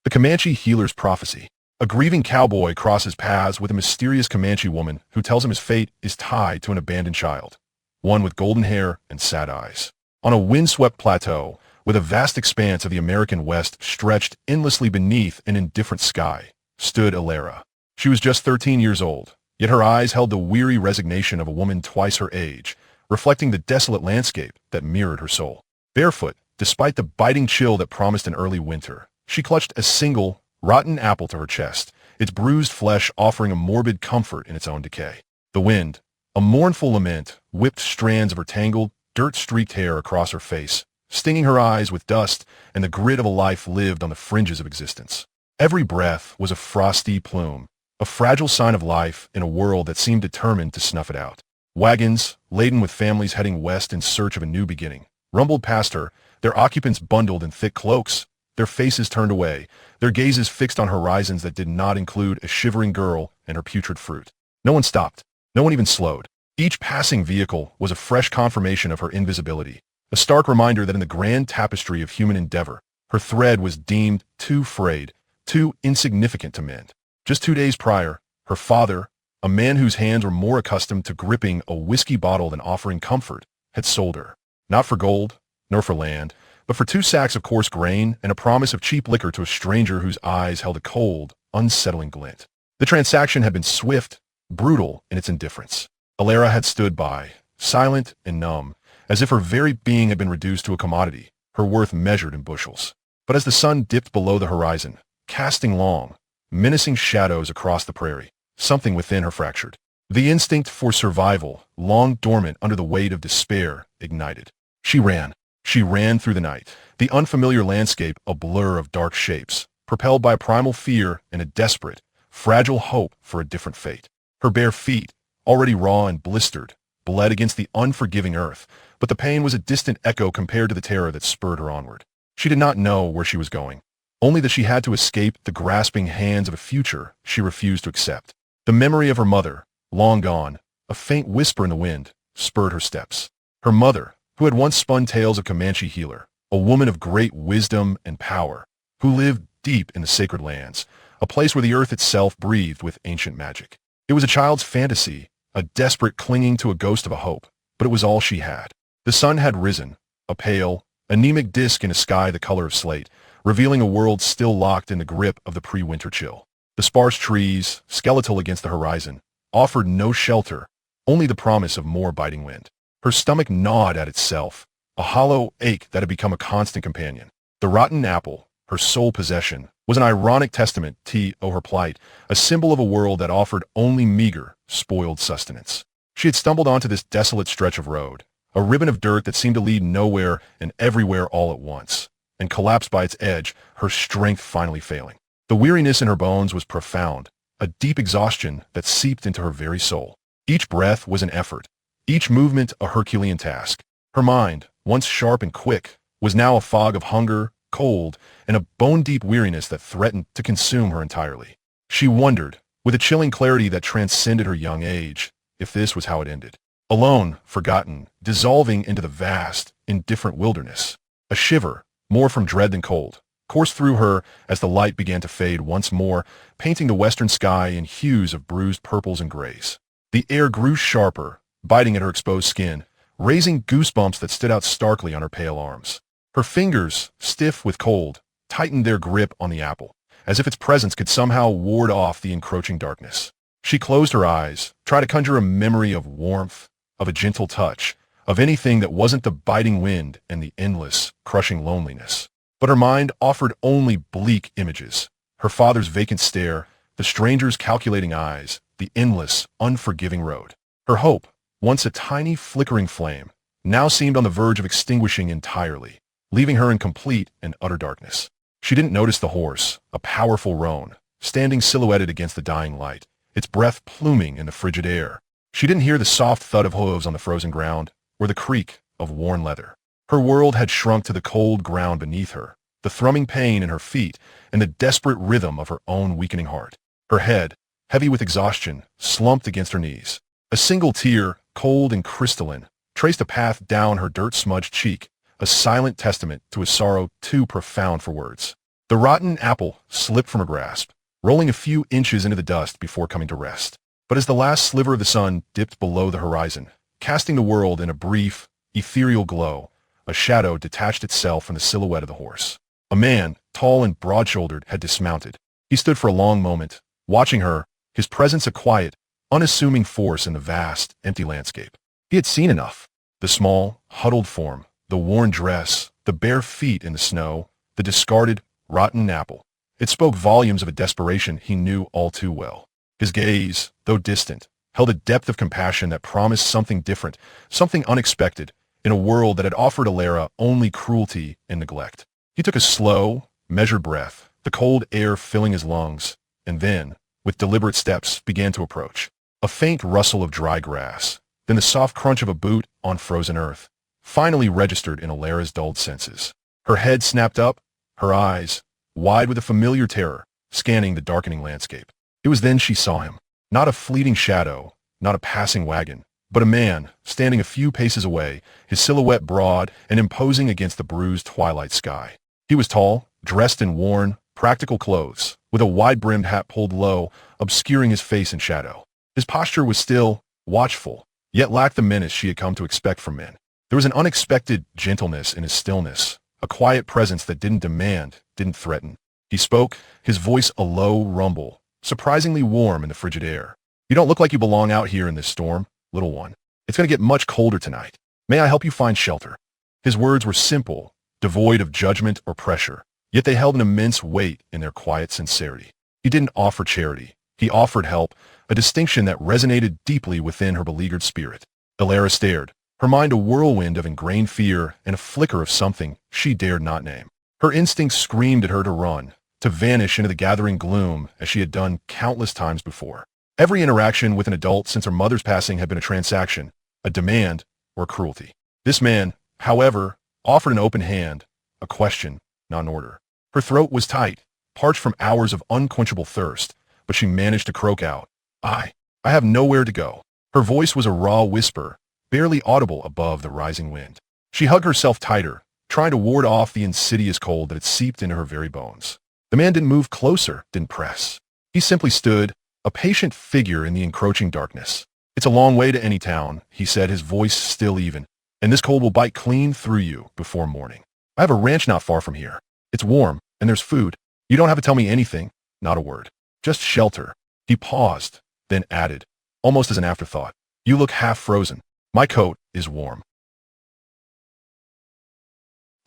The Comanche Healer's Prophecy. A grieving cowboy crosses paths with a mysterious Comanche woman who tells him his fate is tied to an abandoned child, one with golden hair and sad eyes. On a windswept plateau, with a vast expanse of the American West stretched endlessly beneath an indifferent sky, stood Alara. She was just 13 years old, yet her eyes held the weary resignation of a woman twice her age, reflecting the desolate landscape that mirrored her soul. Barefoot, despite the biting chill that promised an early winter, she clutched a single, rotten apple to her chest, its bruised flesh offering a morbid comfort in its own decay. The wind, a mournful lament, whipped strands of her tangled, dirt-streaked hair across her face, stinging her eyes with dust and the grit of a life lived on the fringes of existence. Every breath was a frosty plume, a fragile sign of life in a world that seemed determined to snuff it out. Wagons, laden with families heading west in search of a new beginning, rumbled past her, their occupants bundled in thick cloaks, their faces turned away, their gazes fixed on horizons that did not include a shivering girl and her putrid fruit. No one stopped. No one even slowed. Each passing vehicle was a fresh confirmation of her invisibility, a stark reminder that in the grand tapestry of human endeavor, her thread was deemed too frayed, too insignificant to mend. Just 2 days prior, her father, a man whose hands were more accustomed to gripping a whiskey bottle than offering comfort, had sold her, not for gold, nor for land, but for 2 sacks of coarse grain and a promise of cheap liquor to a stranger whose eyes held a cold, unsettling glint. The transaction had been swift, brutal in its indifference. Alara had stood by, silent and numb, as if her very being had been reduced to a commodity, her worth measured in bushels. But as the sun dipped below the horizon, casting long, menacing shadows across the prairie, something within her fractured. The instinct for survival, long dormant under the weight of despair, ignited. She ran. She ran through the night, the unfamiliar landscape a blur of dark shapes, propelled by a primal fear and a desperate, fragile hope for a different fate. Her bare feet, already raw and blistered, bled against the unforgiving earth, but the pain was a distant echo compared to the terror that spurred her onward. She did not know where she was going, only that she had to escape the grasping hands of a future she refused to accept. The memory of her mother, long gone, a faint whisper in the wind, spurred her steps. Her mother, who had once spun tales of Comanche healer, a woman of great wisdom and power, who lived deep in the sacred lands, a place where the earth itself breathed with ancient magic. It was a child's fantasy, a desperate clinging to a ghost of a hope, but it was all she had. The sun had risen, a pale, anemic disk in a sky the color of slate, revealing a world still locked in the grip of the pre-winter chill. The sparse trees, skeletal against the horizon, offered no shelter, only the promise of more biting wind. Her stomach gnawed at itself, a hollow ache that had become a constant companion. The rotten apple, her sole possession, was an ironic testament to her plight, a symbol of a world that offered only meager, spoiled sustenance. She had stumbled onto this desolate stretch of road, a ribbon of dirt that seemed to lead nowhere and everywhere all at once, and collapsed by its edge, her strength finally failing. The weariness in her bones was profound, a deep exhaustion that seeped into her very soul. Each breath was an effort, each movement a Herculean task. Her mind, once sharp and quick, was now a fog of hunger, cold, and a bone-deep weariness that threatened to consume her entirely. She wondered, with a chilling clarity that transcended her young age, if this was how it ended. Alone, forgotten, dissolving into the vast, indifferent wilderness. A shiver, more from dread than cold, coursed through her as the light began to fade once more, painting the western sky in hues of bruised purples and grays. The air grew sharper, biting at her exposed skin, raising goosebumps that stood out starkly on her pale arms. Her fingers, stiff with cold, tightened their grip on the apple, as if its presence could somehow ward off the encroaching darkness. She closed her eyes, tried to conjure a memory of warmth, of a gentle touch, of anything that wasn't the biting wind and the endless, crushing loneliness. But her mind offered only bleak images. Her father's vacant stare, the stranger's calculating eyes, the endless, unforgiving road. Her hope, once a tiny flickering flame, now seemed on the verge of extinguishing entirely, leaving her in complete and utter darkness. She didn't notice the horse, a powerful roan, standing silhouetted against the dying light, its breath pluming in the frigid air. She didn't hear the soft thud of hooves on the frozen ground, or the creak of worn leather. Her world had shrunk to the cold ground beneath her, the thrumming pain in her feet, and the desperate rhythm of her own weakening heart. Her head, heavy with exhaustion, slumped against her knees. A single tear, cold and crystalline, traced a path down her dirt-smudged cheek, a silent testament to a sorrow too profound for words. The rotten apple slipped from her grasp, rolling a few inches into the dust before coming to rest. But as the last sliver of the sun dipped below the horizon, casting the world in a brief, ethereal glow, a shadow detached itself from the silhouette of the horse. A man, tall and broad-shouldered, had dismounted. He stood for a long moment, watching her, his presence a quiet, unassuming force in the vast, empty landscape. He had seen enough. The small, huddled form, the worn dress, the bare feet in the snow, the discarded, rotten apple. It spoke volumes of a desperation he knew all too well. His gaze, though distant, held a depth of compassion that promised something different, something unexpected, in a world that had offered Alara only cruelty and neglect. He took a slow, measured breath, the cold air filling his lungs, and then, with deliberate steps, began to approach. A faint rustle of dry grass, then the soft crunch of a boot on frozen earth, finally registered in Alara's dulled senses. Her head snapped up, her eyes, wide with a familiar terror, scanning the darkening landscape. It was then she saw him. Not a fleeting shadow, not a passing wagon, but a man, standing a few paces away, his silhouette broad and imposing against the bruised twilight sky. He was tall, dressed in worn, practical clothes, with a wide-brimmed hat pulled low, obscuring his face in shadow. His posture was still, watchful, yet lacked the menace she had come to expect from men. There was an unexpected gentleness in his stillness, a quiet presence that didn't demand, didn't threaten. He spoke, his voice a low rumble, surprisingly warm in the frigid air. "You don't look like you belong out here in this storm, little one. It's going to get much colder tonight. May I help you find shelter?" His words were simple, devoid of judgment or pressure, yet they held an immense weight in their quiet sincerity. He didn't offer charity. He offered help, a distinction that resonated deeply within her beleaguered spirit. Alara stared, her mind a whirlwind of ingrained fear and a flicker of something she dared not name. Her instincts screamed at her to run, to vanish into the gathering gloom as she had done countless times before. Every interaction with an adult since her mother's passing had been a transaction, a demand, or cruelty. This man, however, offered an open hand, a question, not an order. Her throat was tight, parched from hours of unquenchable thirst, but she managed to croak out, I have nowhere to go." Her voice was a raw whisper, barely audible above the rising wind. She hugged herself tighter, trying to ward off the insidious cold that had seeped into her very bones. The man didn't move closer, didn't press. He simply stood, a patient figure in the encroaching darkness. "It's a long way to any town," he said, his voice still even, "and this cold will bite clean through you before morning. I have a ranch not far from here. It's warm, and there's food. You don't have to tell me anything, not a word. Just shelter." He paused, then added, almost as an afterthought, "You look half frozen. My coat is warm."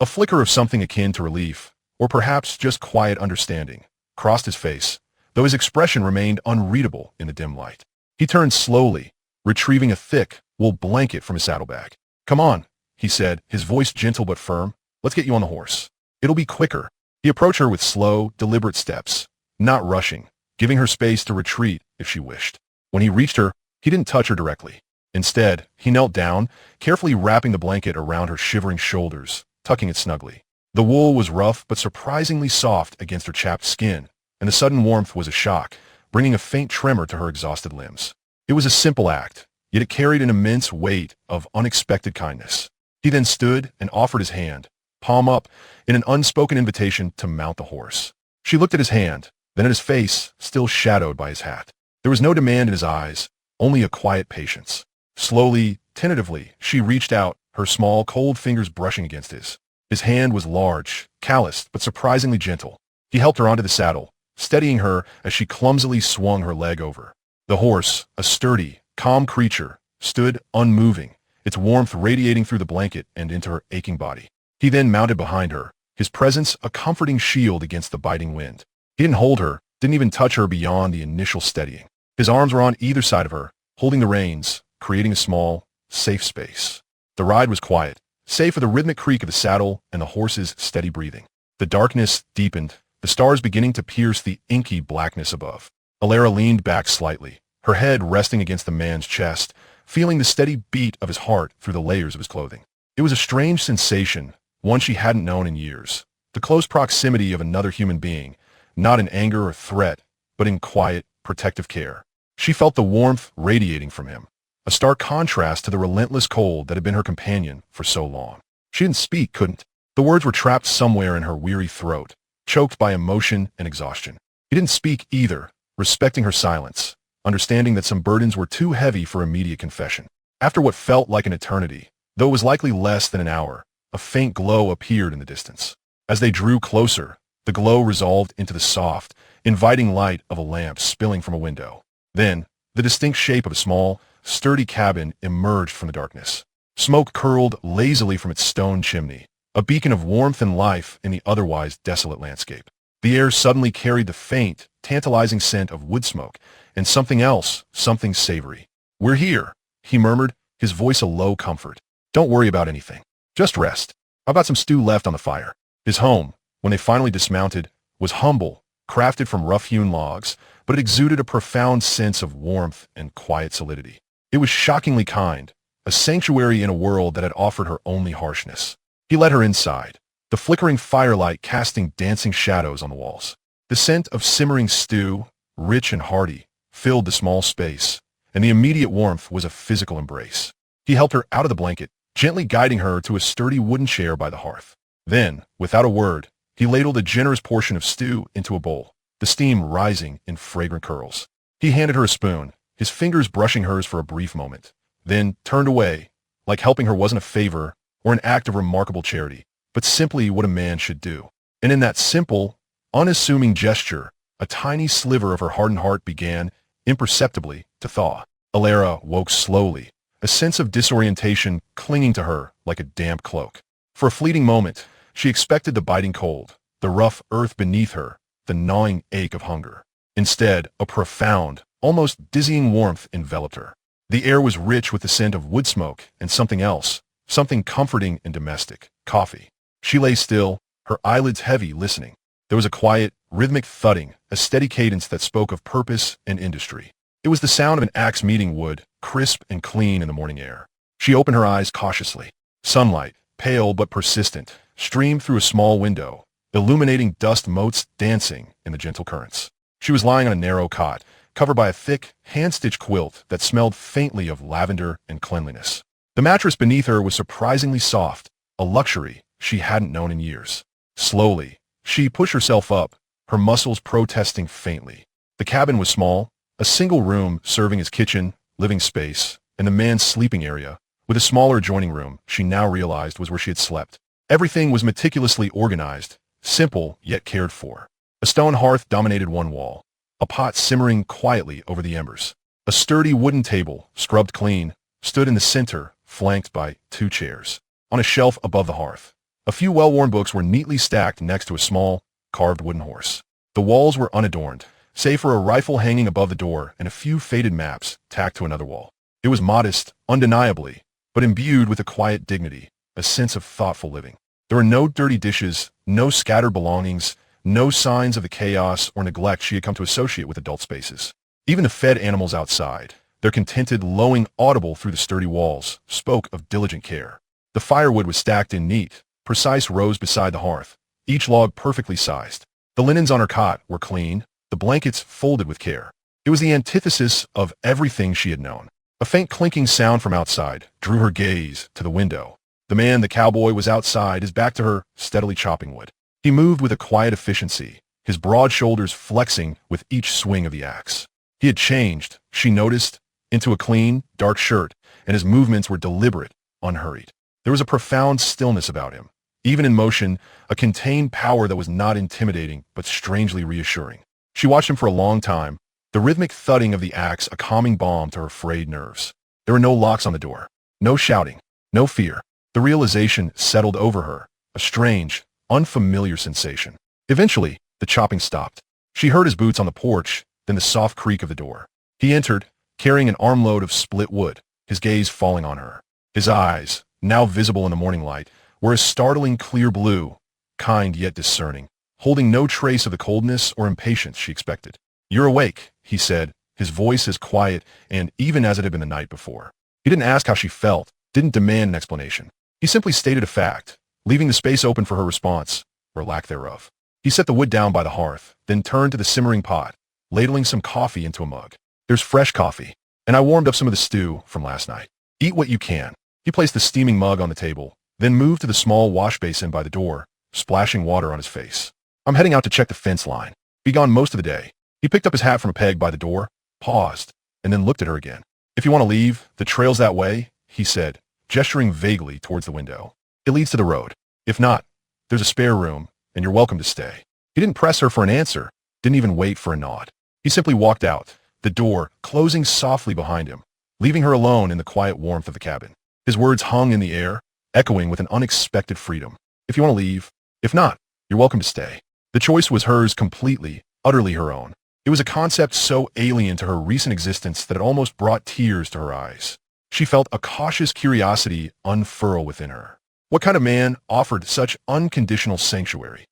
A flicker of something akin to relief, or perhaps just quiet understanding, crossed his face, though his expression remained unreadable in the dim light. He turned slowly, retrieving a thick, wool blanket from his saddlebag. "Come on," he said, his voice gentle but firm. "Let's get you on the horse. It'll be quicker." He approached her with slow, deliberate steps, not rushing, giving her space to retreat if she wished. When he reached her, he didn't touch her directly. Instead, he knelt down, carefully wrapping the blanket around her shivering shoulders, tucking it snugly. The wool was rough but surprisingly soft against her chapped skin, and the sudden warmth was a shock, bringing a faint tremor to her exhausted limbs. It was a simple act, yet it carried an immense weight of unexpected kindness. He then stood and offered his hand, palm up, in an unspoken invitation to mount the horse. She looked at his hand, then at his face, still shadowed by his hat. There was no demand in his eyes, only a quiet patience. Slowly, tentatively, she reached out, her small, cold fingers brushing against his. His hand was large, calloused, but surprisingly gentle. He helped her onto the saddle, steadying her as she clumsily swung her leg over. The horse, a sturdy, calm creature, stood unmoving, its warmth radiating through the blanket and into her aching body. He then mounted behind her, his presence a comforting shield against the biting wind. He didn't hold her, didn't even touch her beyond the initial steadying. His arms were on either side of her, holding the reins, creating a small, safe space. The ride was quiet, save for the rhythmic creak of the saddle and the horse's steady breathing. The darkness deepened, the stars beginning to pierce the inky blackness above. Alara leaned back slightly, her head resting against the man's chest, feeling the steady beat of his heart through the layers of his clothing. It was a strange sensation, one she hadn't known in years. The close proximity of another human being, not in anger or threat, but in quiet, protective care. She felt the warmth radiating from him, a stark contrast to the relentless cold that had been her companion for so long. She didn't speak, couldn't. The words were trapped somewhere in her weary throat, choked by emotion and exhaustion. He didn't speak either, respecting her silence, understanding that some burdens were too heavy for immediate confession. After what felt like an eternity, though it was likely less than an hour, a faint glow appeared in the distance. As they drew closer, the glow resolved into the soft, inviting light of a lamp spilling from a window. Then, the distinct shape of a small, sturdy cabin emerged from the darkness. Smoke curled lazily from its stone chimney, a beacon of warmth and life in the otherwise desolate landscape. The air suddenly carried the faint, tantalizing scent of wood smoke, and something else, something savory. "We're here," he murmured, his voice a low comfort. "Don't worry about anything. Just rest. I've got some stew left on the fire." His home, when they finally dismounted, was humble, crafted from rough-hewn logs, but it exuded a profound sense of warmth and quiet solidity. It was shockingly kind, a sanctuary in a world that had offered her only harshness. He led her inside, the flickering firelight casting dancing shadows on the walls. The scent of simmering stew, rich and hearty, filled the small space, and the immediate warmth was a physical embrace. He helped her out of the blanket, gently guiding her to a sturdy wooden chair by the hearth. Then, without a word, he ladled a generous portion of stew into a bowl, the steam rising in fragrant curls. He handed her a spoon, his fingers brushing hers for a brief moment, then turned away, like helping her wasn't a favor or an act of remarkable charity, but simply what a man should do. And in that simple, unassuming gesture, a tiny sliver of her hardened heart began, imperceptibly, to thaw. Alara woke slowly, a sense of disorientation clinging to her like a damp cloak. For a fleeting moment, she expected the biting cold, the rough earth beneath her, the gnawing ache of hunger. Instead, a profound, almost dizzying warmth enveloped her. The air was rich with the scent of wood smoke and something else, something comforting and domestic, coffee. She lay still, her eyelids heavy, listening. There was a quiet, rhythmic thudding, a steady cadence that spoke of purpose and industry. It was the sound of an axe meeting wood, crisp and clean in the morning air. She opened her eyes cautiously. Sunlight, pale but persistent, streamed through a small window, illuminating dust motes dancing in the gentle currents. She was lying on a narrow cot, covered by a thick, hand-stitched quilt that smelled faintly of lavender and cleanliness. The mattress beneath her was surprisingly soft, a luxury she hadn't known in years. Slowly, she pushed herself up, her muscles protesting faintly. The cabin was small, a single room serving as kitchen, living space, and the man's sleeping area, with a smaller adjoining room she now realized was where she had slept. Everything was meticulously organized, simple yet cared for. A stone hearth dominated one wall, a pot simmering quietly over the embers. A sturdy wooden table, scrubbed clean, stood in the center, flanked by 2 chairs. On a shelf above the hearth, a few well-worn books were neatly stacked next to a small, carved wooden horse. The walls were unadorned, save for a rifle hanging above the door and a few faded maps tacked to another wall. It was modest, undeniably, but imbued with a quiet dignity, a sense of thoughtful living. There were no dirty dishes, no scattered belongings, no signs of the chaos or neglect she had come to associate with adult spaces. Even the fed animals outside, their contented lowing audible through the sturdy walls, spoke of diligent care. The firewood was stacked in neat, precise rows beside the hearth, each log perfectly sized. The linens on her cot were clean, the blankets folded with care. It was the antithesis of everything she had known. A faint clinking sound from outside drew her gaze to the window. The man, the cowboy, was outside, his back to her, steadily chopping wood. He moved with a quiet efficiency, his broad shoulders flexing with each swing of the axe. He had changed, she noticed, into a clean, dark shirt, and his movements were deliberate, unhurried. There was a profound stillness about him. Even in motion, a contained power that was not intimidating, but strangely reassuring. She watched him for a long time, the rhythmic thudding of the axe a calming balm to her frayed nerves. There were no locks on the door, no shouting, no fear. The realization settled over her, a strange, unfamiliar sensation. Eventually, the chopping stopped. She heard his boots on the porch, then the soft creak of the door. He entered, carrying an armload of split wood, his gaze falling on her. His eyes, now visible in the morning light, were a startling clear blue, kind yet discerning, holding no trace of the coldness or impatience she expected. "You're awake," he said, his voice as quiet and even as it had been the night before. He didn't ask how she felt, didn't demand an explanation. He simply stated a fact, leaving the space open for her response, or lack thereof. He set the wood down by the hearth, then turned to the simmering pot, ladling some coffee into a mug. "There's fresh coffee, and I warmed up some of the stew from last night. Eat what you can." He placed the steaming mug on the table, then moved to the small wash basin by the door, splashing water on his face. I'm heading out to check the fence line. Be gone most of the day. He picked up his hat from a peg by the door, paused, and then looked at her again. If you want to leave, the trail's that way, he said, gesturing vaguely towards the window. It leads to the road. If not, there's a spare room, and you're welcome to stay. He didn't press her for an answer, didn't even wait for a nod. He simply walked out, the door closing softly behind him, leaving her alone in the quiet warmth of the cabin. His words hung in the air, echoing with an unexpected freedom. If you want to leave, if not, you're welcome to stay. The choice was hers completely, utterly her own. It was a concept so alien to her recent existence that it almost brought tears to her eyes. She felt a cautious curiosity unfurl within her. What kind of man offered such unconditional sanctuary?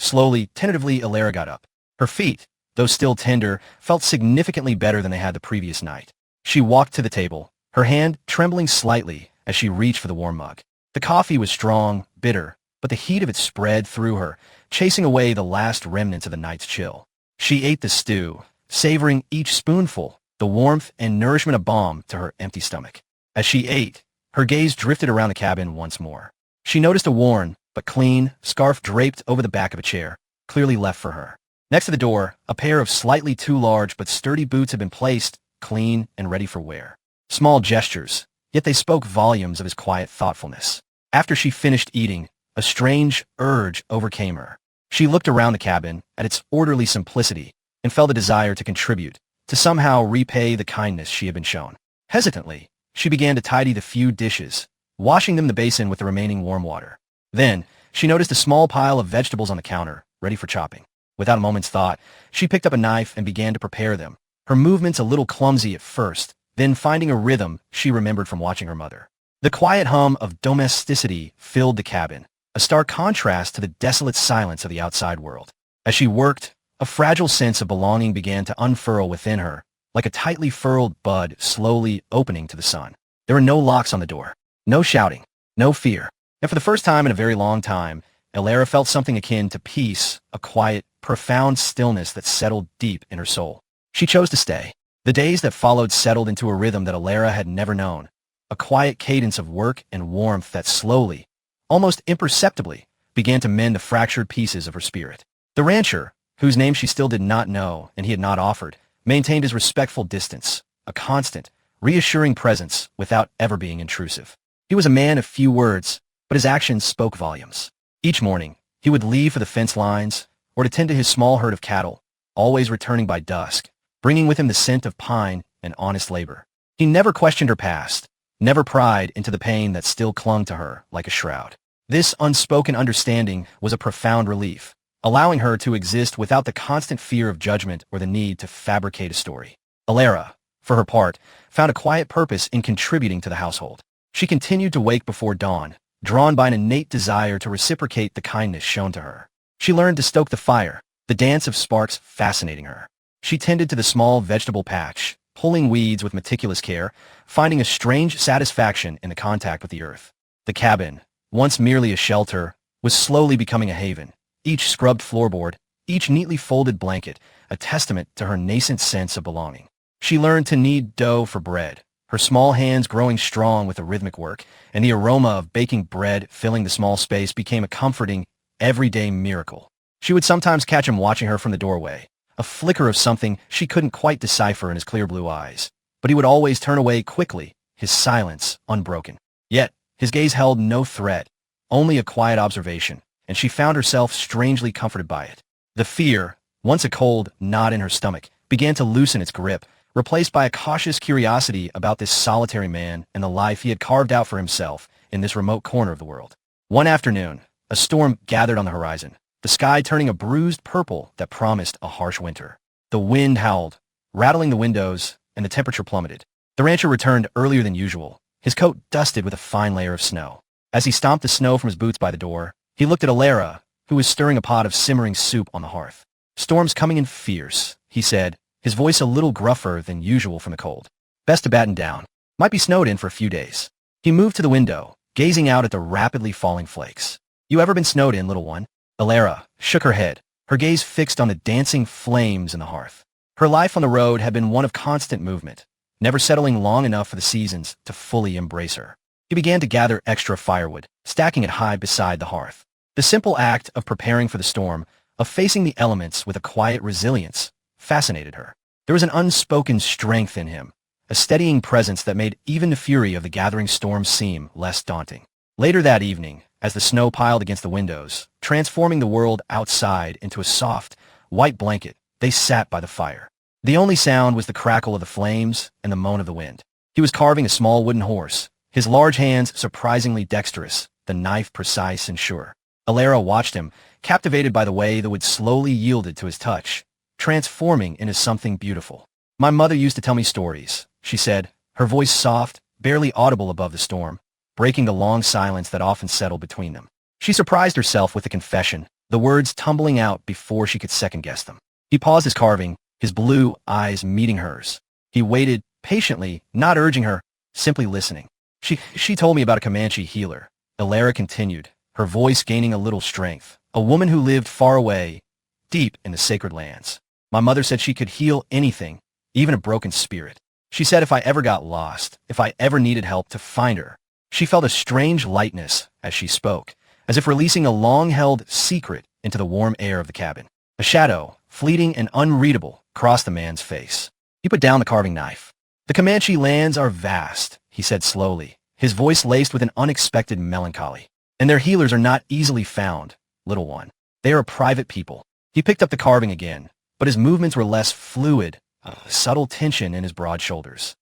Slowly, tentatively, Alara got up. Her feet, though still tender, felt significantly better than they had the previous night. She walked to the table, her hand trembling slightly as she reached for the warm mug. The coffee was strong, bitter, but the heat of it spread through her, chasing away the last remnants of the night's chill. She ate the stew, savoring each spoonful, the warmth and nourishment of balm to her empty stomach. As she ate, her gaze drifted around the cabin once more. She noticed a worn, but clean, scarf draped over the back of a chair, clearly left for her. Next to the door, a pair of slightly too large but sturdy boots had been placed, clean and ready for wear. Small gestures, yet they spoke volumes of his quiet thoughtfulness. After she finished eating, a strange urge overcame her. She looked around the cabin at its orderly simplicity and felt a desire to contribute, to somehow repay the kindness she had been shown. Hesitantly, she began to tidy the few dishes, washing them in the basin with the remaining warm water. Then, she noticed a small pile of vegetables on the counter, ready for chopping. Without a moment's thought, she picked up a knife and began to prepare them, her movements a little clumsy at first, then finding a rhythm she remembered from watching her mother. The quiet hum of domesticity filled the cabin, a stark contrast to the desolate silence of the outside world. As she worked, a fragile sense of belonging began to unfurl within her, like a tightly furled bud slowly opening to the sun. There were no locks on the door, no shouting, no fear. And for the first time in a very long time, Alara felt something akin to peace, a quiet, profound stillness that settled deep in her soul. She chose to stay. The days that followed settled into a rhythm that Alara had never known, a quiet cadence of work and warmth that slowly, almost imperceptibly, began to mend the fractured pieces of her spirit. The rancher, whose name she still did not know and he had not offered, maintained his respectful distance, a constant, reassuring presence without ever being intrusive. He was a man of few words, but his actions spoke volumes. Each morning, he would leave for the fence lines or to tend to his small herd of cattle, always returning by dusk, bringing with him the scent of pine and honest labor. He never questioned her past, never pried into the pain that still clung to her like a shroud. This unspoken understanding was a profound relief, allowing her to exist without the constant fear of judgment or the need to fabricate a story. Alara, for her part, found a quiet purpose in contributing to the household. She continued to wake before dawn, drawn by an innate desire to reciprocate the kindness shown to her. She learned to stoke the fire, the dance of sparks fascinating her. She tended to the small vegetable patch, pulling weeds with meticulous care, finding a strange satisfaction in the contact with the earth. The cabin, once merely a shelter, was slowly becoming a haven, each scrubbed floorboard, each neatly folded blanket, a testament to her nascent sense of belonging. She learned to knead dough for bread, her small hands growing strong with the rhythmic work, and the aroma of baking bread filling the small space became a comforting, everyday miracle. She would sometimes catch him watching her from the doorway, a flicker of something she couldn't quite decipher in his clear blue eyes. But he would always turn away quickly, his silence unbroken. Yet, his gaze held no threat, only a quiet observation, and she found herself strangely comforted by it. The fear, once a cold knot in her stomach, began to loosen its grip, replaced by a cautious curiosity about this solitary man and the life he had carved out for himself in this remote corner of the world. One afternoon, a storm gathered on the horizon, the sky turning a bruised purple that promised a harsh winter. The wind howled, rattling the windows, and the temperature plummeted. The rancher returned earlier than usual, his coat dusted with a fine layer of snow. As he stomped the snow from his boots by the door, he looked at Alara, who was stirring a pot of simmering soup on the hearth. "Storm's coming in fierce," he said, his voice a little gruffer than usual from the cold. "Best to batten down. Might be snowed in for a few days." He moved to the window, gazing out at the rapidly falling flakes. "You ever been snowed in, little one?" Alara shook her head, her gaze fixed on the dancing flames in the hearth. Her life on the road had been one of constant movement, never settling long enough for the seasons to fully embrace her. He began to gather extra firewood, stacking it high beside the hearth. The simple act of preparing for the storm, of facing the elements with a quiet resilience, fascinated her. There was an unspoken strength in him, a steadying presence that made even the fury of the gathering storm seem less daunting. Later that evening, as the snow piled against the windows, transforming the world outside into a soft, white blanket, they sat by the fire. The only sound was the crackle of the flames and the moan of the wind. He was carving a small wooden horse, his large hands surprisingly dexterous, the knife precise and sure. Alara watched him, captivated by the way the wood slowly yielded to his touch, transforming into something beautiful. "My mother used to tell me stories," she said, her voice soft, barely audible above the storm, breaking the long silence that often settled between them. She surprised herself with the confession, the words tumbling out before she could second-guess them. He paused his carving, his blue eyes meeting hers. He waited, patiently, not urging her, simply listening. She told me about a Comanche healer," Alara continued, her voice gaining a little strength. "A woman who lived far away, deep in the sacred lands. My mother said she could heal anything, even a broken spirit. She said if I ever got lost, if I ever needed help, to find her." She felt a strange lightness as she spoke, as if releasing a long-held secret into the warm air of the cabin. A shadow, fleeting and unreadable, crossed the man's face. He put down the carving knife. "The Comanche lands are vast," he said slowly, his voice laced with an unexpected melancholy. "And their healers are not easily found, little one. They are a private people." He picked up the carving again, but his movements were less fluid, a subtle tension in his broad shoulders.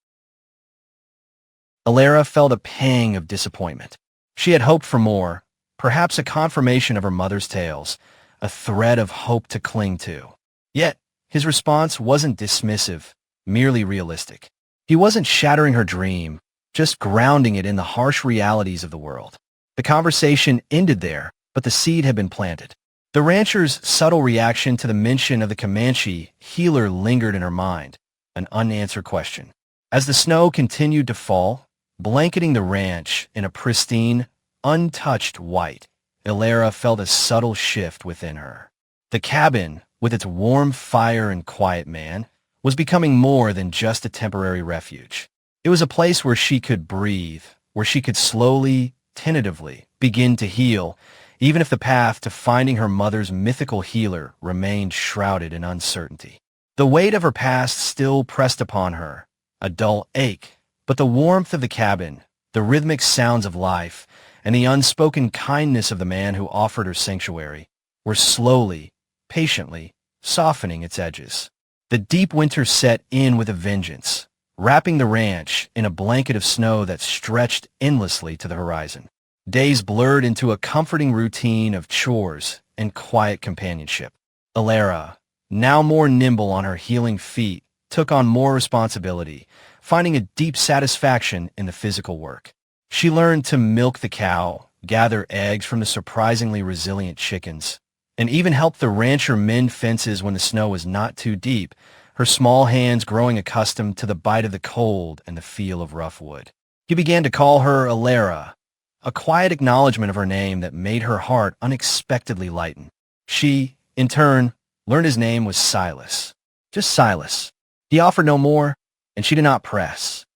Alara felt a pang of disappointment. She had hoped for more, perhaps a confirmation of her mother's tales, a thread of hope to cling to. Yet, his response wasn't dismissive, merely realistic. He wasn't shattering her dream, just grounding it in the harsh realities of the world. The conversation ended there, but the seed had been planted. The rancher's subtle reaction to the mention of the Comanche healer lingered in her mind, an unanswered question. As the snow continued to fall, blanketing the ranch in a pristine, untouched white, Alara felt a subtle shift within her. The cabin, with its warm fire and quiet man, was becoming more than just a temporary refuge. It was a place where she could breathe, where she could slowly, tentatively, begin to heal, even if the path to finding her mother's mythical healer remained shrouded in uncertainty. The weight of her past still pressed upon her, a dull ache, but the warmth of the cabin, the rhythmic sounds of life, and the unspoken kindness of the man who offered her sanctuary were slowly, patiently, softening its edges. The deep winter set in with a vengeance, wrapping the ranch in a blanket of snow that stretched endlessly to the horizon. Days blurred into a comforting routine of chores and quiet companionship. Alara, now more nimble on her healing feet, took on more responsibility, finding a deep satisfaction in the physical work. She learned to milk the cow, gather eggs from the surprisingly resilient chickens, and even help the rancher mend fences when the snow was not too deep, her small hands growing accustomed to the bite of the cold and the feel of rough wood. He began to call her Alara, a quiet acknowledgement of her name that made her heart unexpectedly lighten. She, in turn, learned his name was Silas. Just Silas. He offered no more, and she did not press.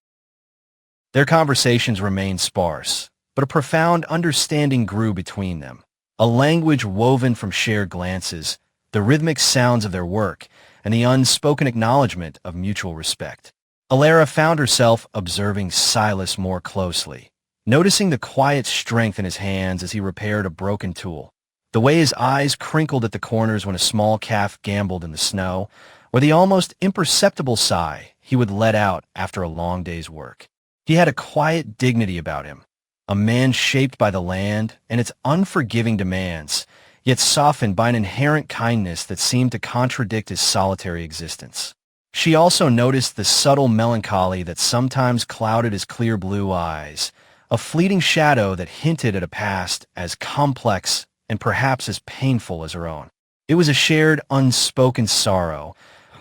Their conversations remained sparse, but a profound understanding grew between them, a language woven from shared glances, the rhythmic sounds of their work, and the unspoken acknowledgement of mutual respect. Alara found herself observing Silas more closely, noticing the quiet strength in his hands as he repaired a broken tool, the way his eyes crinkled at the corners when a small calf gambled in the snow, or the almost imperceptible sigh he would let out after a long day's work. He had a quiet dignity about him, a man shaped by the land and its unforgiving demands, yet softened by an inherent kindness that seemed to contradict his solitary existence. She also noticed the subtle melancholy that sometimes clouded his clear blue eyes, a fleeting shadow that hinted at a past as complex and perhaps as painful as her own. It was a shared, unspoken sorrow,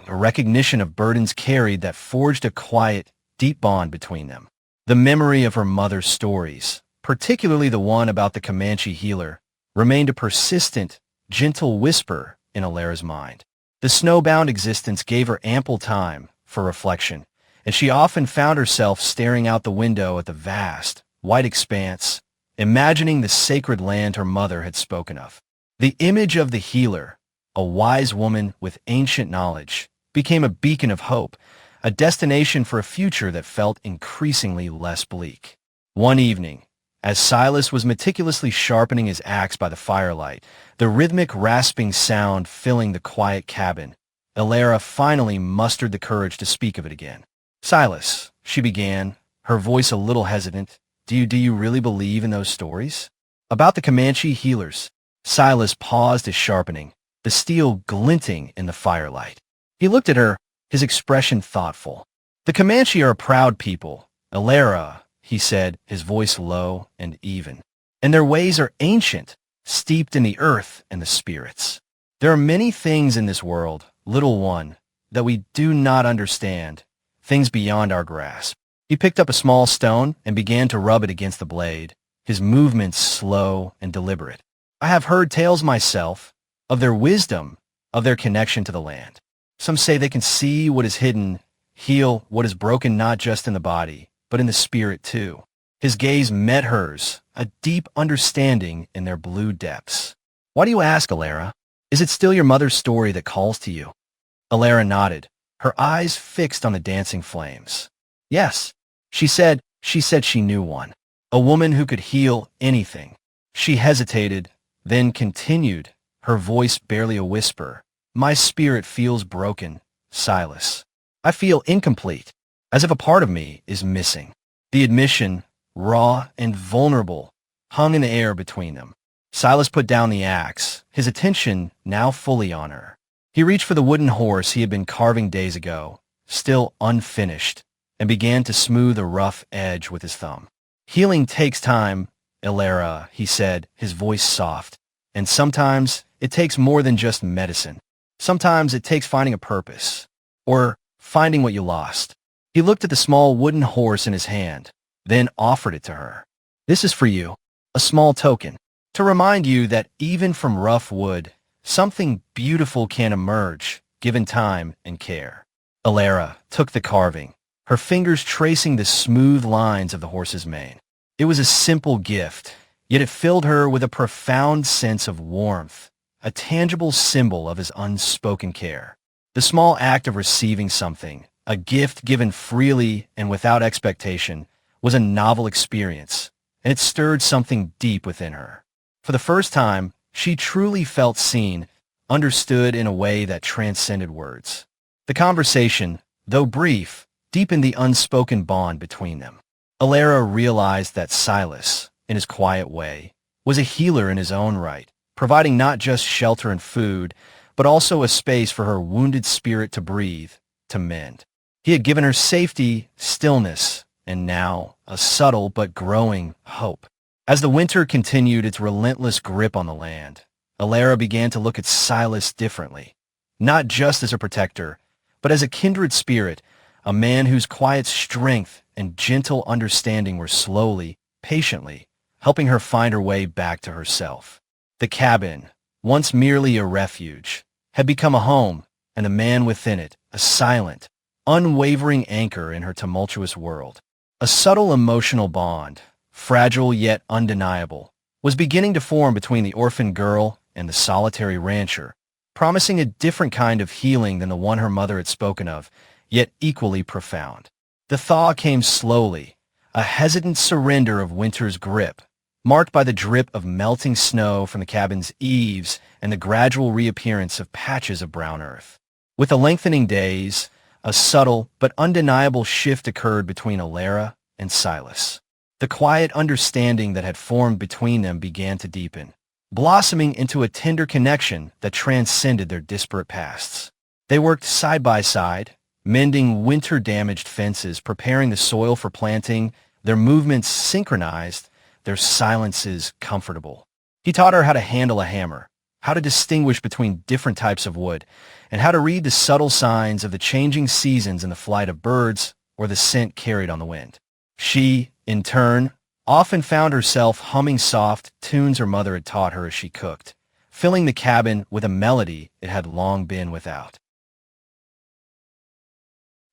a recognition of burdens carried that forged a quiet, deep bond between them. The memory of her mother's stories, particularly the one about the Comanche healer, remained a persistent, gentle whisper in Alara's mind. The snowbound existence gave her ample time for reflection, and she often found herself staring out the window at the vast, white expanse, imagining the sacred land her mother had spoken of. The image of the healer, a wise woman with ancient knowledge, became a beacon of hope, a destination for a future that felt increasingly less bleak. One evening, as Silas was meticulously sharpening his axe by the firelight, the rhythmic rasping sound filling the quiet cabin, Elara finally mustered the courage to speak of it again. "Silas," she began, her voice a little hesitant, do you really believe in those stories? About the Comanche healers?" Silas paused his sharpening, the steel glinting in the firelight. He looked at her, his expression thoughtful. "The Comanche are a proud people, Elara," he said, his voice low and even. "And their ways are ancient, steeped in the earth and the spirits. There are many things in this world, little one, that we do not understand, things beyond our grasp." He picked up a small stone and began to rub it against the blade, his movements slow and deliberate. "I have heard tales myself, of their wisdom, of their connection to the land. Some say they can see what is hidden, heal what is broken not just in the body, but in the spirit too." His gaze met hers, a deep understanding in their blue depths. "Why do you ask, Elara? Is it still your mother's story that calls to you?" Elara nodded, her eyes fixed on the dancing flames. "Yes," she said she knew one. A woman who could heal anything. She hesitated, then continued, her voice barely a whisper. "My spirit feels broken, Silas. I feel incomplete, as if a part of me is missing." The admission, raw and vulnerable, hung in the air between them. Silas put down the axe, his attention now fully on her. He reached for the wooden horse he had been carving days ago, still unfinished, and began to smooth a rough edge with his thumb. "Healing takes time, Elara," he said, his voice soft. "And sometimes it takes more than just medicine. Sometimes it takes finding a purpose, or finding what you lost." He looked at the small wooden horse in his hand, then offered it to her. "This is for you, a small token, to remind you that even from rough wood, something beautiful can emerge, given time and care." Elara took the carving, her fingers tracing the smooth lines of the horse's mane. It was a simple gift, yet it filled her with a profound sense of warmth, a tangible symbol of his unspoken care. The small act of receiving something, a gift given freely and without expectation, was a novel experience, and it stirred something deep within her. For the first time, she truly felt seen, understood in a way that transcended words. The conversation, though brief, deepened the unspoken bond between them. Elara realized that Silas, in his quiet way, was a healer in his own right, providing not just shelter and food, but also a space for her wounded spirit to breathe, to mend. He had given her safety, stillness, and now a subtle but growing hope. As the winter continued its relentless grip on the land, Elara began to look at Silas differently, not just as a protector, but as a kindred spirit, a man whose quiet strength and gentle understanding were slowly, patiently, helping her find her way back to herself. The cabin, once merely a refuge, had become a home, and the man within it, a silent, unwavering anchor in her tumultuous world. A subtle emotional bond, fragile yet undeniable, was beginning to form between the orphan girl and the solitary rancher, promising a different kind of healing than the one her mother had spoken of, yet equally profound. The thaw came slowly, a hesitant surrender of winter's grip, marked by the drip of melting snow from the cabin's eaves and the gradual reappearance of patches of brown earth. With the lengthening days, a subtle but undeniable shift occurred between Elara and Silas. The quiet understanding that had formed between them began to deepen, blossoming into a tender connection that transcended their disparate pasts. They worked side by side, mending winter-damaged fences, preparing the soil for planting, their movements synchronized, their silences comfortable. He taught her how to handle a hammer, how to distinguish between different types of wood, and how to read the subtle signs of the changing seasons in the flight of birds or the scent carried on the wind. She, in turn, often found herself humming soft tunes her mother had taught her as she cooked, filling the cabin with a melody it had long been without.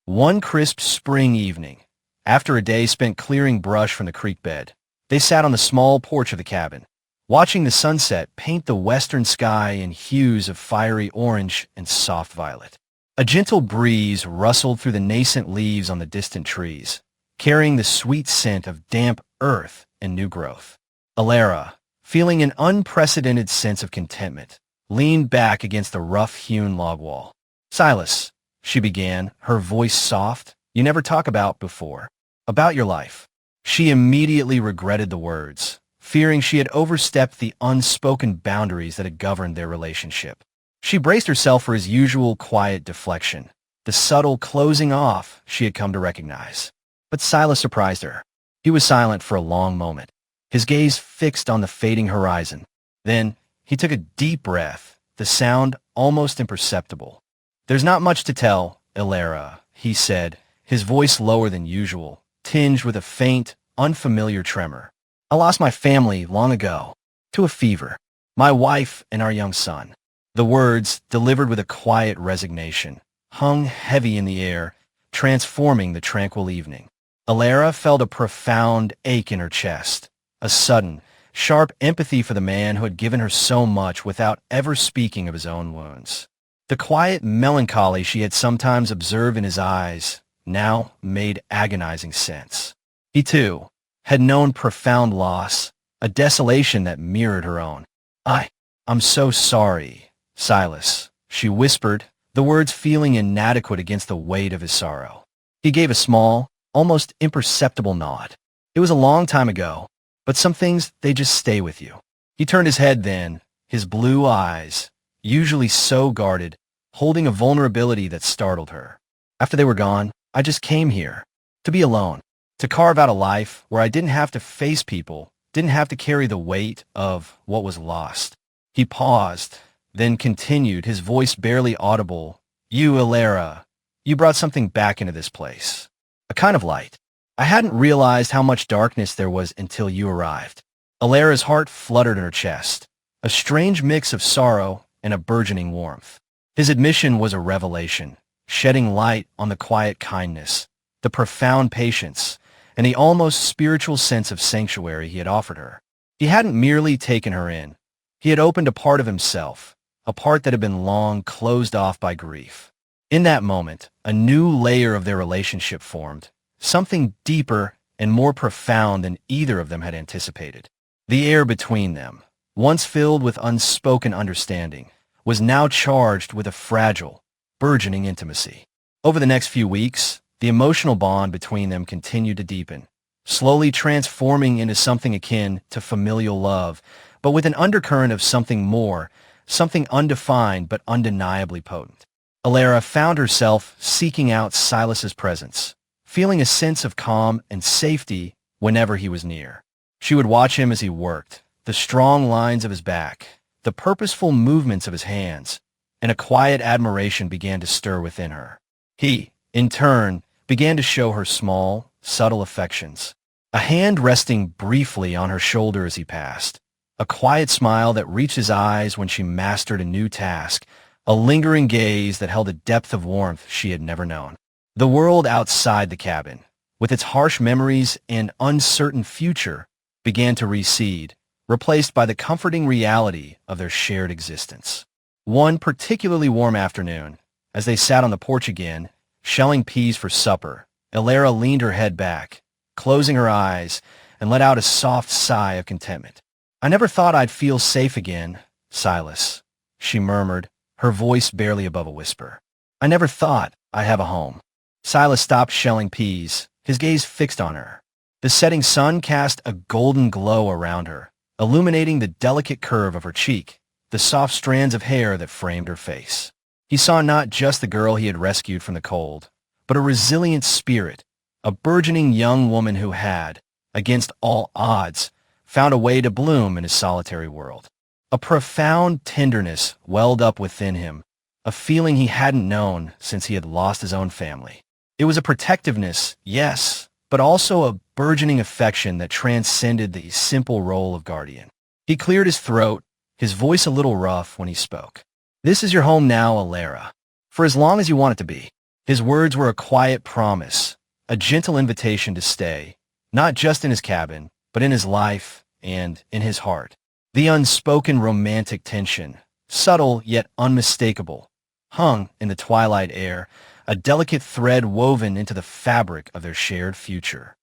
One crisp spring evening, after a day spent clearing brush from the creek bed, They sat on the small porch of the cabin, watching the sunset paint the western sky in hues of fiery orange and soft violet. A gentle breeze rustled through the nascent leaves on the distant trees, carrying the sweet scent of damp earth and new growth. Alara, feeling an unprecedented sense of contentment, leaned back against the rough-hewn log wall. "Silas," she began, her voice soft, "you never talk about before. About your life." She immediately regretted the words, fearing she had overstepped the unspoken boundaries that had governed their relationship. She braced herself for his usual quiet deflection, the subtle closing off she had come to recognize. But Silas surprised her. He was silent for a long moment, his gaze fixed on the fading horizon. Then he took a deep breath, the sound almost imperceptible. "There's not much to tell, Alara," he said, his voice lower than usual, tinged with a faint, unfamiliar tremor. "I lost my family long ago, to a fever. My wife and our young son." The words, delivered with a quiet resignation, hung heavy in the air, transforming the tranquil evening. Alara felt a profound ache in her chest, a sudden, sharp empathy for the man who had given her so much without ever speaking of his own wounds. The quiet melancholy she had sometimes observed in his eyes now made agonizing sense. He, too, had known profound loss, a desolation that mirrored her own. I'm so sorry, Silas," she whispered, the words feeling inadequate against the weight of his sorrow. He gave a small, almost imperceptible nod. "It was a long time ago, but some things, they just stay with you." He turned his head then, his blue eyes, usually so guarded, holding a vulnerability that startled her. "After they were gone, I just came here, to be alone, to carve out a life where I didn't have to face people, didn't have to carry the weight of what was lost." He paused, then continued, his voice barely audible. "You, Alara, you brought something back into this place. A kind of light. I hadn't realized how much darkness there was until you arrived." Alara's heart fluttered in her chest, a strange mix of sorrow and a burgeoning warmth. His admission was a revelation, shedding light on the quiet kindness, the profound patience, and the almost spiritual sense of sanctuary he had offered her. He hadn't merely taken her in. He had opened a part of himself, a part that had been long closed off by grief. In that moment, a new layer of their relationship formed, something deeper and more profound than either of them had anticipated. The air between them, once filled with unspoken understanding, was now charged with a fragile, burgeoning intimacy. Over the next few weeks, the emotional bond between them continued to deepen, slowly transforming into something akin to familial love, but with an undercurrent of something more, something undefined but undeniably potent. Alara found herself seeking out Silas's presence, feeling a sense of calm and safety whenever he was near. She would watch him as he worked, the strong lines of his back, the purposeful movements of his hands, and a quiet admiration began to stir within her. He, in turn, began to show her small, subtle affections, a hand resting briefly on her shoulder as he passed, a quiet smile that reached his eyes when she mastered a new task, a lingering gaze that held a depth of warmth she had never known. The world outside the cabin, with its harsh memories and uncertain future, began to recede, replaced by the comforting reality of their shared existence. One particularly warm afternoon, as they sat on the porch again, shelling peas for supper, Alara leaned her head back, closing her eyes, and let out a soft sigh of contentment. "I never thought I'd feel safe again, Silas," she murmured, her voice barely above a whisper. "I never thought I'd have a home." Silas stopped shelling peas, his gaze fixed on her. The setting sun cast a golden glow around her, illuminating the delicate curve of her cheek, the soft strands of hair that framed her face. He saw not just the girl he had rescued from the cold, but a resilient spirit, a burgeoning young woman who had, against all odds, found a way to bloom in his solitary world. A profound tenderness welled up within him, a feeling he hadn't known since he had lost his own family. It was a protectiveness, yes, but also a burgeoning affection that transcended the simple role of guardian. He cleared his throat, his voice a little rough when he spoke. "This is your home now, Alara, for as long as you want it to be." His words were a quiet promise, a gentle invitation to stay, not just in his cabin, but in his life and in his heart. The unspoken romantic tension, subtle yet unmistakable, hung in the twilight air, a delicate thread woven into the fabric of their shared future.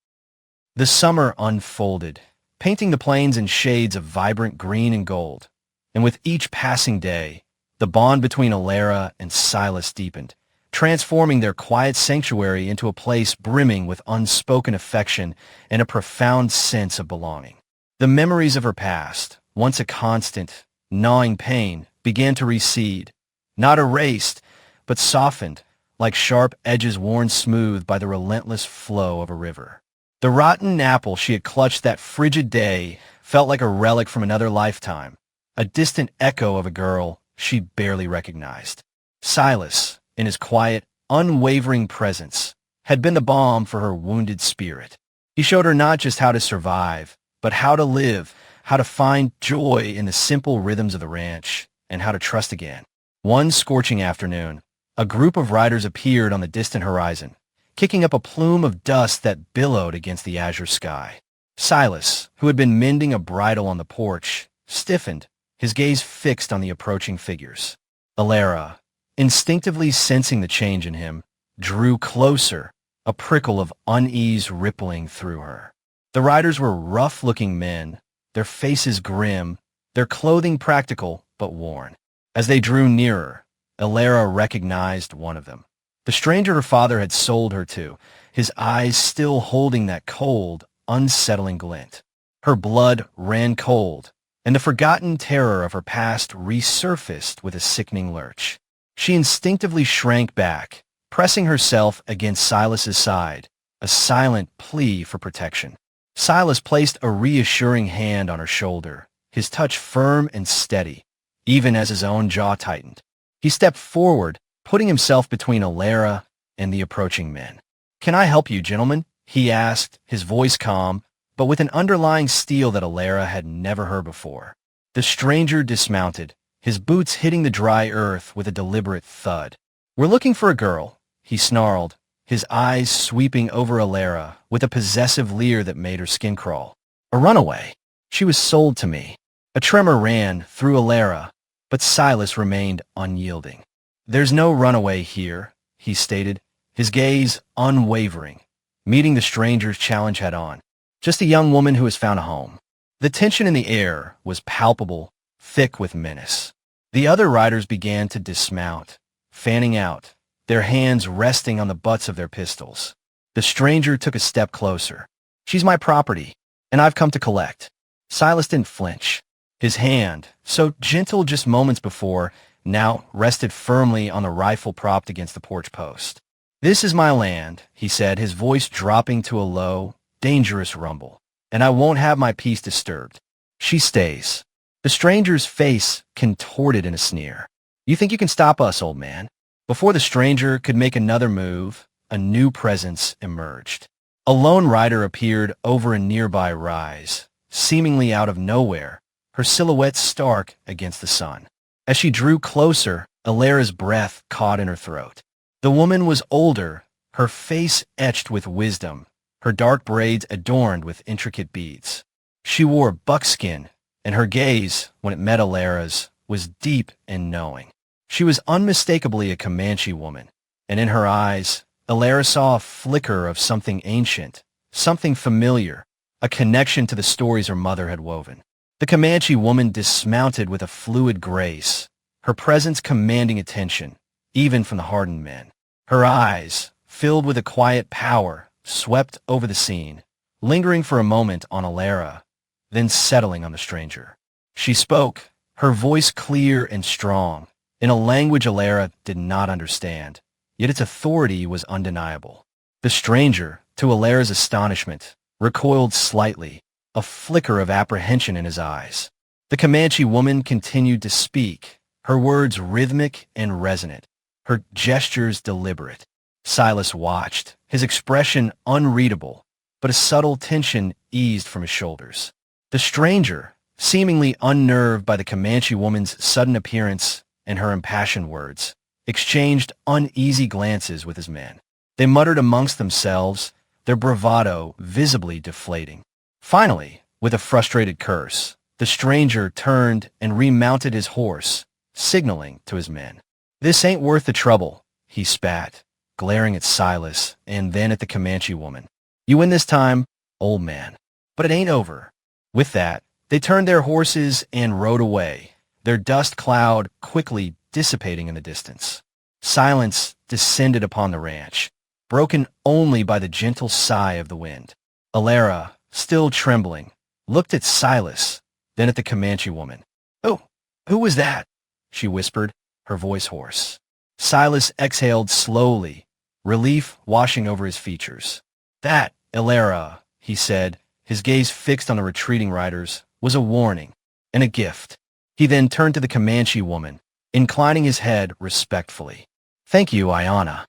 The summer unfolded, painting the plains in shades of vibrant green and gold, and with each passing day, the bond between Alara and Silas deepened, transforming their quiet sanctuary into a place brimming with unspoken affection and a profound sense of belonging. The memories of her past, once a constant, gnawing pain, began to recede, not erased, but softened, like sharp edges worn smooth by the relentless flow of a river. The rotten apple she had clutched that frigid day felt like a relic from another lifetime, a distant echo of a girl she barely recognized. Silas, in his quiet, unwavering presence, had been the balm for her wounded spirit. He showed her not just how to survive, but how to live, how to find joy in the simple rhythms of the ranch, and how to trust again. One scorching afternoon, a group of riders appeared on the distant horizon, kicking up a plume of dust that billowed against the azure sky. Silas, who had been mending a bridle on the porch, stiffened, his gaze fixed on the approaching figures. Alara, instinctively sensing the change in him, drew closer, a prickle of unease rippling through her. The riders were rough-looking men, their faces grim, their clothing practical but worn. As they drew nearer, Alara recognized one of them. The stranger her father had sold her to, his eyes still holding that cold, unsettling glint. Her blood ran cold, and the forgotten terror of her past resurfaced with a sickening lurch. She instinctively shrank back, pressing herself against Silas's side, a silent plea for protection. Silas placed a reassuring hand on her shoulder, his touch firm and steady, even as his own jaw tightened. He stepped forward, putting himself between Alara and the approaching men. "Can I help you, gentlemen?" he asked, his voice calm, but with an underlying steel that Alara had never heard before. The stranger dismounted, his boots hitting the dry earth with a deliberate thud. "We're looking for a girl," he snarled, his eyes sweeping over Alara with a possessive leer that made her skin crawl. "A runaway. She was sold to me." A tremor ran through Alara, but Silas remained unyielding. "There's no runaway here," he stated, his gaze unwavering, meeting the stranger's challenge head-on. "Just a young woman who has found a home." The tension in the air was palpable, thick with menace. The other riders began to dismount, fanning out, their hands resting on the butts of their pistols. The stranger took a step closer. "She's my property, and I've come to collect." Silas didn't flinch. His hand, so gentle just moments before, now rested firmly on the rifle propped against the porch post. "This is my land," he said, his voice dropping to a low, dangerous rumble, "and I won't have my peace disturbed. She stays." The stranger's face contorted in a sneer. "You think you can stop us, old man?" Before the stranger could make another move, a new presence emerged. A lone rider appeared over a nearby rise, seemingly out of nowhere, her silhouette stark against the sun. As she drew closer, Alara's breath caught in her throat. The woman was older, her face etched with wisdom, her dark braids adorned with intricate beads. She wore buckskin, and her gaze, when it met Alara's, was deep and knowing. She was unmistakably a Comanche woman, and in her eyes, Alara saw a flicker of something ancient, something familiar, a connection to the stories her mother had woven. The Comanche woman dismounted with a fluid grace, her presence commanding attention, even from the hardened men. Her eyes, filled with a quiet power, swept over the scene, lingering for a moment on Alara, then settling on the stranger. She spoke, her voice clear and strong, in a language Alara did not understand, yet its authority was undeniable. The stranger, to Alara's astonishment, recoiled slightly, a flicker of apprehension in his eyes. The Comanche woman continued to speak, her words rhythmic and resonant, her gestures deliberate. Silas watched, his expression unreadable, but a subtle tension eased from his shoulders. The stranger, seemingly unnerved by the Comanche woman's sudden appearance and her impassioned words, exchanged uneasy glances with his men. They muttered amongst themselves, their bravado visibly deflating. Finally, with a frustrated curse, the stranger turned and remounted his horse, signaling to his men. "This ain't worth the trouble," he spat, glaring at Silas and then at the Comanche woman. "You win this time, old man. But it ain't over." With that, they turned their horses and rode away, their dust cloud quickly dissipating in the distance. Silence descended upon the ranch, broken only by the gentle sigh of the wind. Alara, still trembling, looked at Silas, then at the Comanche woman. "Oh, who was that?" she whispered, her voice hoarse. Silas exhaled slowly, relief washing over his features. "That, Alara," he said, his gaze fixed on the retreating riders, "was a warning and a gift." He then turned to the Comanche woman, inclining his head respectfully. "Thank you, Ayana."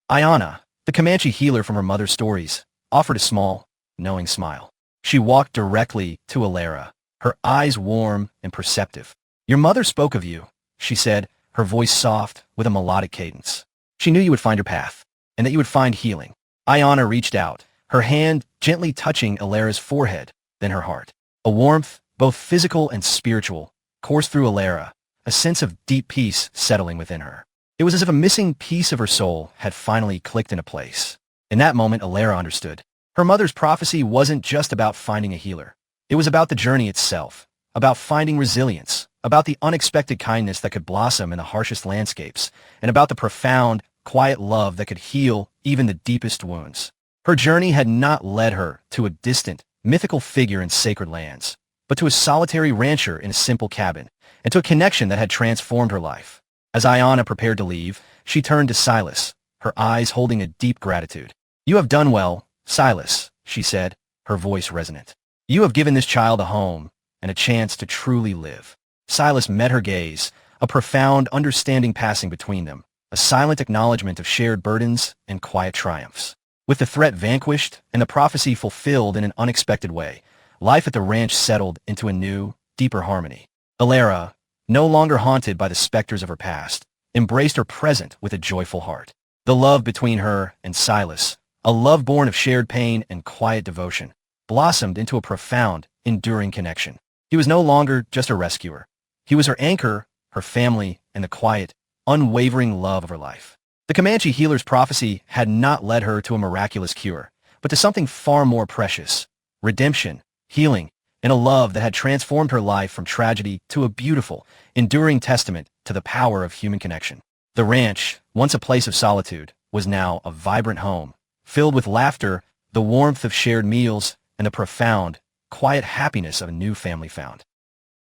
Ayana, the Comanche healer from her mother's stories, offered a small, knowing smile. She walked directly to Alara, her eyes warm and perceptive. "Your mother spoke of you," she said, her voice soft with a melodic cadence. "She knew you would find your path, and that you would find healing." Ayana reached out, her hand gently touching Alara's forehead, then her heart. A warmth, both physical and spiritual, coursed through Alara, a sense of deep peace settling within her. It was as if a missing piece of her soul had finally clicked into place. In that moment, Alara understood. Her mother's prophecy wasn't just about finding a healer. It was about the journey itself, about finding resilience, about the unexpected kindness that could blossom in the harshest landscapes, and about the profound, quiet love that could heal even the deepest wounds. Her journey had not led her to a distant, mythical figure in sacred lands, but to a solitary rancher in a simple cabin, and to a connection that had transformed her life. As Ayana prepared to leave, she turned to Silas, her eyes holding a deep gratitude. "You have done well, Silas," she said, her voice resonant. "You have given this child a home and a chance to truly live." Silas met her gaze, a profound understanding passing between them, a silent acknowledgement of shared burdens and quiet triumphs. With the threat vanquished and the prophecy fulfilled in an unexpected way, life at the ranch settled into a new, deeper harmony. Alara, no longer haunted by the specters of her past, embraced her present with a joyful heart. The love between her and Silas, a love born of shared pain and quiet devotion, blossomed into a profound, enduring connection. He was no longer just a rescuer. He was her anchor, her family, and the quiet, unwavering love of her life. The Comanche healer's prophecy had not led her to a miraculous cure, but to something far more precious: redemption, healing, and a love that had transformed her life from tragedy to a beautiful, enduring testament to the power of human connection. The ranch, once a place of solitude, was now a vibrant home, filled with laughter, the warmth of shared meals, and the profound, quiet happiness of a new family found.